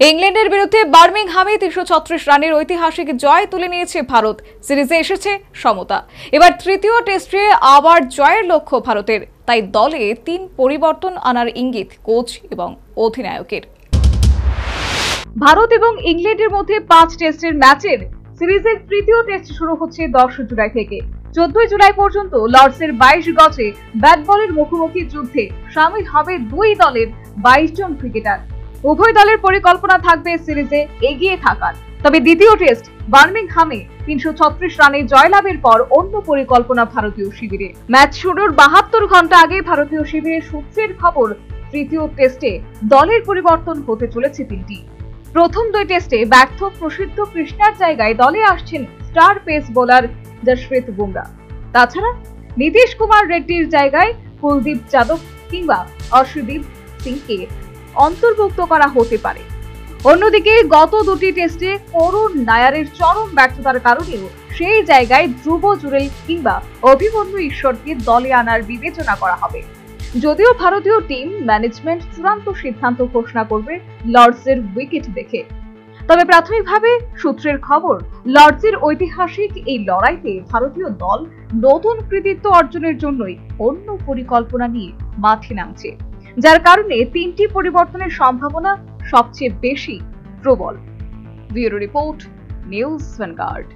ইংল্যান্ডের বিরুদ্ধে বার্মিংহামে ৩৩৬ রানের ঐতিহাসিক জয় তুলে নিয়েছে ভারত। সিরিজে এসেছে সমতা। এবার তৃতীয় টেস্টে আবার জয়ের লক্ষ্য ভারতের। তাই দলে ৩ পরিবর্তন আনার ইঙ্গিত কোচ এবং অধিনায়কের। ভারত এবং ইংল্যান্ডের মধ্যে ৫ টেস্টের ম্যাচের সিরিজের তৃতীয় টেস্ট শুরু হচ্ছে ১০ জুলাই থেকে। ১৪ জুলাই পর্যন্ত লর্ডসের ২২ গজে ব্যাট বলের মুখোমুখি যুদ্ধে সামিল হবে দুই দলের ২২ জন ক্রিকেটার। উভয় দলের পরিকল্পনা থাকবে সিরিজে এগিয়ে থাকার। তবে দ্বিতীয় টেস্ট বার্মিংহামে ৩৩৬ রানে জয়লাভের পর অন্য পরিকল্পনা ভারতীয় শিবিরে। ম্যাচ শুরুর ৭২ ঘন্টা আগে ভারতীয় শিবিরের সূত্রের খবর, তৃতীয় টেস্টে দলের পরিবর্তন হতে চলেছে ৩টি। প্রথম দুই টেস্টে ব্যর্থ প্রসিদ্ধ কৃষ্ণার জায়গায় দলে আসছেন star pace bowler Jasprit Bumrah. তাছাড়া নীতিশ কুমার রেড্ডির জায়গায় কুলদীপ যাদব কিংবা অর্শদীপ সিংকে অন্তর্ভুক্ত করা হতে পারে। অন্যদিকে গত দুটি টেস্টে করুণ নায়ারের চরম ব্যর্থতার কারণেও সেই জায়গায় ধ্রুব জুরেল কিংবা অভিমন্যু ঈশ্বরকে দলে আনার বিবেচনা করা হবে। যদিও ভারতীয় টিম ম্যানেজমেন্ট চূড়ান্ত সিদ্ধান্ত ঘোষণা করবে লর্ডসের উইকেট দেখে। তবে প্রাথমিকভাবে সূত্রের খবর, লর্ডসের ঐতিহাসিক এই লড়াইতে ভারতীয় দল নতুন কৃতিত্ব অর্জনের জন্যই অন্য পরিকল্পনা নিয়ে মাঠে নামছে, যার কারণে ৩টি পরিবর্তনের সম্ভাবনা সবচেয়ে বেশি প্রবল। Bureau report, news vanguard.